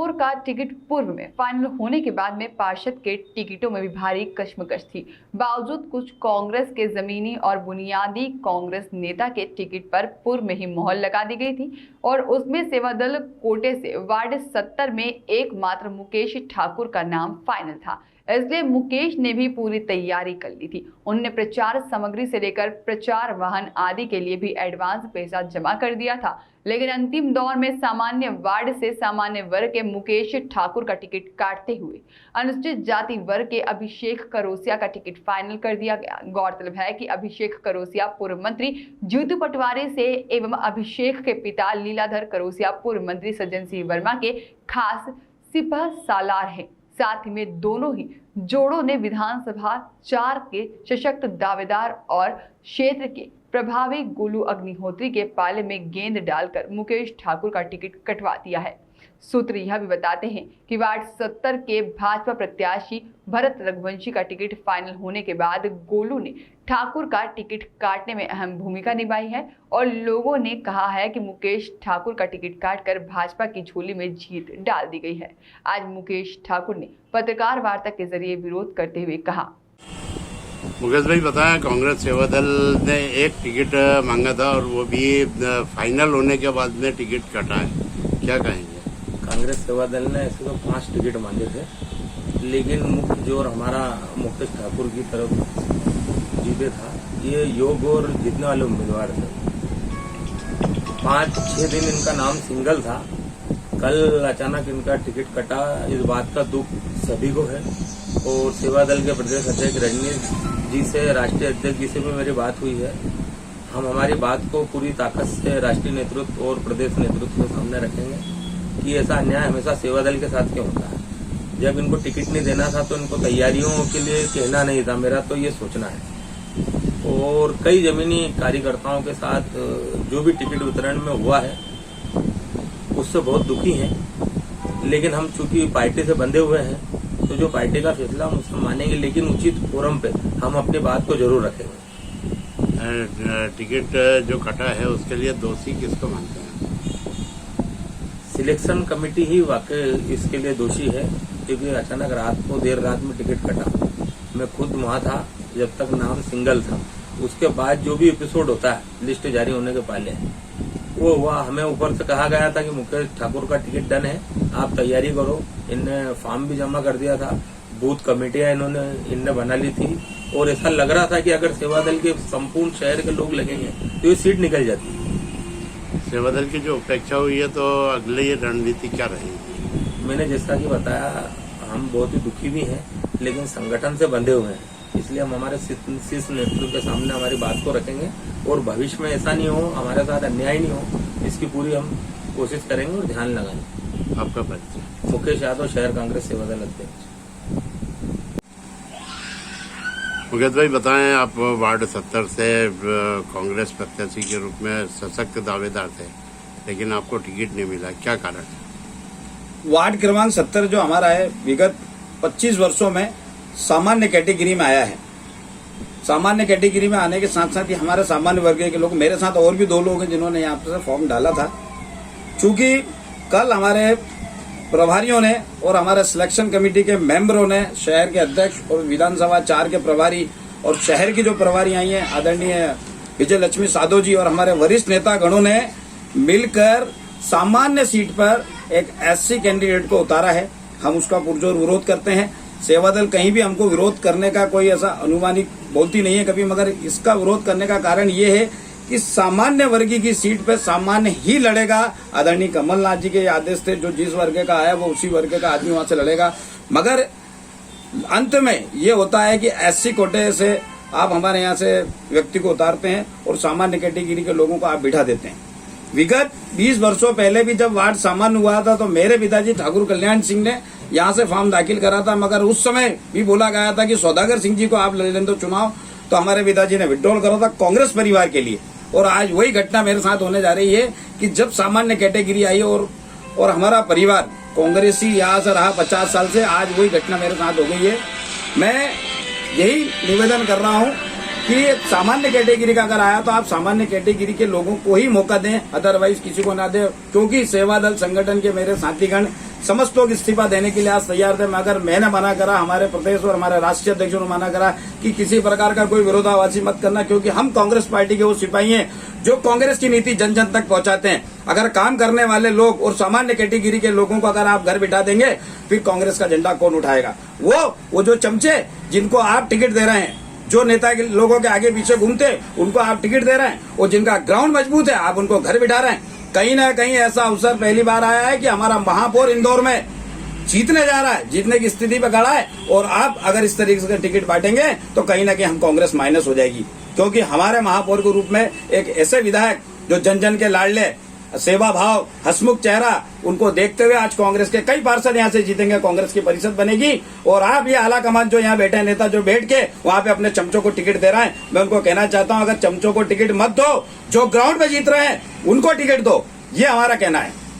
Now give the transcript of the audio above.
ठाकुर का टिकट पूर्व में फाइनल होने के बाद में पार्षद के टिकटों में भी भारी कशमकश थी। बावजूद कुछ कांग्रेस के जमीनी और बुनियादी कांग्रेस नेता के टिकट पर पूर्व में ही मोहर लगा दी गई थी और उसमें सेवादल कोटे से वार्ड 70 में एकमात्र मुकेश ठाकुर का नाम फाइनल था। इसलिए मुकेश ने भी पूरी तैयारी कर ली थी। उन्होंने प्रचार सामग्री से लेकर प्रचार वाहन आदि के लिए भी एडवांस पैसा जमा कर दिया था। लेकिन अंतिम दौर में सामान्य वार्ड से सामान्य वर्ग के मुकेश ठाकुर का टिकट काटते हुए अनुसूचित जाति वर्ग के अभिषेक करोसिया का टिकट फाइनल कर दिया गया। गौरतलब है कि अभिषेक करोसिया पूर्व मंत्री जीतू पटवारी से एवं अभिषेक के पिता लीलाधर करोसिया पूर्व मंत्री सज्जन सिंह वर्मा के खास सिपह सालार हैं। साथ ही में दोनों ही जोड़ों ने विधानसभा 4 के सशक्त दावेदार और क्षेत्र के प्रभावी गोलू अग्निहोत्री के पाले में गेंद डालकर मुकेश ठाकुर का टिकट कटवा दिया है। सूत्र यह भी बताते हैं कि वार्ड 70 के भाजपा प्रत्याशी भरत रघुवंशी का टिकट फाइनल होने के बाद गोलू ने ठाकुर का टिकट काटने में अहम भूमिका निभाई है और लोगों ने कहा है कि मुकेश ठाकुर का टिकट काटकर भाजपा की झोली में जीत डाल दी गई है। आज मुकेश ठाकुर ने पत्रकार वार्ता के जरिए विरोध करते हुए कहा, मुकेश भाई बताया, कांग्रेस सेवादल ने एक टिकट मांगा था और वो भी फाइनल होने के बाद में टिकट कटा है, क्या कहेंगे? कांग्रेस सेवादल ने ऐसे तो 5 टिकट मांगे थे, लेकिन मुख्य जोर हमारा मुकेश ठाकुर की तरफ जीते था। ये योग और जीतने वाले उम्मीदवार थे। 5-6 दिन इनका नाम सिंगल था। कल अचानक इनका टिकट कटा, इस बात का दुख सभी को है और सेवादल के प्रदेश अध्यक्ष रजनीश जी से, राष्ट्रीय अध्यक्ष जी से भी मेरी बात हुई है। हम हमारी बात को पूरी ताकत से राष्ट्रीय नेतृत्व और प्रदेश नेतृत्व के सामने रखेंगे कि ऐसा अन्याय हमेशा सेवादल के साथ क्यों होता है। जब इनको टिकट नहीं देना था तो इनको तैयारियों के लिए कहना नहीं था, मेरा तो ये सोचना है। और कई जमीनी कार्यकर्ताओं के साथ जो भी टिकट वितरण में हुआ है उससे बहुत दुखी हैं, लेकिन हम चूंकि पार्टी से बंधे हुए हैं तो जो पार्टी का फैसला हम उसमें मानेंगे, लेकिन उचित फोरम पे हम अपनी बात को जरूर रखेंगे। टिकट जो कटा है उसके लिए दोषी किसको मानते हैं? सिलेक्शन कमेटी ही वाकई इसके लिए दोषी है, क्योंकि अचानक रात को देर रात में टिकट कटा। मैं खुद वहां था जब तक नाम सिंगल था, उसके बाद जो भी एपिसोड होता है लिस्ट जारी होने के पहले वो हुआ। हमें ऊपर से कहा गया था कि मुकेश ठाकुर का टिकट डन है, आप तैयारी करो। इनने फॉर्म भी जमा कर दिया था, बूथ कमेटियां इनने बना ली थी और ऐसा लग रहा था कि अगर सेवादल के संपूर्ण शहर के लोग लगेंगे तो ये सीट निकल जाती। सेवादल की जो उपेक्षा हुई है तो अगले ये रणनीति क्या रहेगी? मैंने जैसा कि बताया, हम बहुत ही दुखी भी हैं, लेकिन संगठन से बंधे हुए हैं, इसलिए हम हमारे शीर्ष नेतृत्व के सामने हमारी बात को रखेंगे और भविष्य में ऐसा नहीं हो, हमारे साथ अन्याय नहीं हो, इसकी पूरी हम कोशिश करेंगे और ध्यान लगाएंगे। आपका परिचय? मुकेश यादव, शहर कांग्रेस सेवादल अध्यक्ष। मुकेश भाई बताएं, आप वार्ड 70 से कांग्रेस प्रत्याशी के रूप में सशक्त दावेदार थे, लेकिन आपको टिकट नहीं मिला, क्या कारण है? वार्ड क्रमांक 70 जो हमारा है, विगत 25 वर्षों में सामान्य कैटेगरी में आया है। सामान्य कैटेगरी में आने के साथ साथ ही हमारे सामान्य वर्ग के लोग, मेरे साथ और भी 2 लोग हैं जिन्होंने यहाँ पर फॉर्म डाला था। चूंकि कल हमारे प्रभारियों ने और हमारे सिलेक्शन कमेटी के मेंबरों ने, शहर के अध्यक्ष और विधानसभा 4 के प्रभारी और शहर की जो प्रभारी आई हैं आदरणीय विजय लक्ष्मी साधो जी और हमारे वरिष्ठ नेता गणों ने मिलकर सामान्य सीट पर एक एससी कैंडिडेट को उतारा है। हम उसका पुरजोर विरोध करते हैं। सेवादल कहीं भी हमको विरोध करने का कोई ऐसा अनुमानित बोलती नहीं है कभी, मगर इसका विरोध करने का कारण ये है कि सामान्य वर्गीय की सीट पे सामान्य ही लड़ेगा। आदरणीय कमलनाथ जी के आदेश थे, जो जिस वर्ग का आया वो उसी वर्ग का आदमी वहां से लड़ेगा। मगर अंत में ये होता है कि एससी कोटे से आप हमारे यहाँ से व्यक्ति को उतारते हैं और सामान्य कैटेगरी के लोगों को आप बिठा देते हैं। विगत 20 वर्षों पहले भी जब वार्ड सामान्य हुआ था तो मेरे पिताजी ठाकुर कल्याण सिंह ने यहाँ से फॉर्म दाखिल करा था, मगर उस समय भी बोला गया था कि सौदागर सिंह जी को आप लड़ लें तो चुनाव, तो हमारे पिताजी ने विड्रॉल करा था कांग्रेस परिवार के लिए। और आज वही घटना मेरे साथ होने जा रही है कि जब सामान्य कैटेगरी आई और हमारा परिवार कांग्रेसी यहाँ से रहा 50 साल से, आज वही घटना मेरे साथ हो गई है। मैं यही निवेदन कर रहा हूँ कि सामान्य कैटेगरी का अगर आया तो आप सामान्य कैटेगरी के लोगों को ही मौका दें, अदरवाइज किसी को ना दें। क्योंकि सेवा दल संगठन के मेरे साथीगण समस्त लोग इस्तीफा देने के लिए आज तैयार थे, मगर मैंने मना करा, हमारे प्रदेश और हमारे राष्ट्रीय अध्यक्षों ने मना करा कि किसी प्रकार का कोई विरोधाभासी मत करना, क्योंकि हम कांग्रेस पार्टी के वो सिपाही हैं जो कांग्रेस की नीति जन जन तक पहुंचाते हैं। अगर काम करने वाले लोग और सामान्य कैटेगरी के लोगों को अगर आप घर बिठा देंगे, फिर कांग्रेस का झंडा कौन उठाएगा? वो जो चमचे जिनको आप टिकट दे रहे हैं, जो नेता के लोगों के आगे पीछे घूमते उनको आप टिकट दे रहे हैं, और जिनका ग्राउंड मजबूत है आप उनको घर बिठा रहे हैं। कहीं ना कहीं ऐसा अवसर पहली बार आया है कि हमारा महापौर इंदौर में जीतने जा रहा है, जीतने की स्थिति पे खड़ा है, और आप अगर इस तरीके से टिकट बांटेंगे तो कहीं ना कहीं हम कांग्रेस माइनस हो जाएगी। क्योंकि हमारे महापौर के रूप में एक ऐसे विधायक जो जन जन के लाडले, सेवा भाव, हसमुख चेहरा, उनको देखते हुए आज कांग्रेस के कई पार्षद यहाँ से जीतेंगे, कांग्रेस की परिषद बनेगी। और आप ये आला कमान जो यहाँ बैठे हैं, नेता जो बैठ के वहां पे अपने चमचों को टिकट दे रहे हैं, मैं उनको कहना चाहता हूँ अगर चमचों को टिकट मत दो, जो ग्राउंड में जीत रहे हैं उनको टिकट दो, ये हमारा कहना है।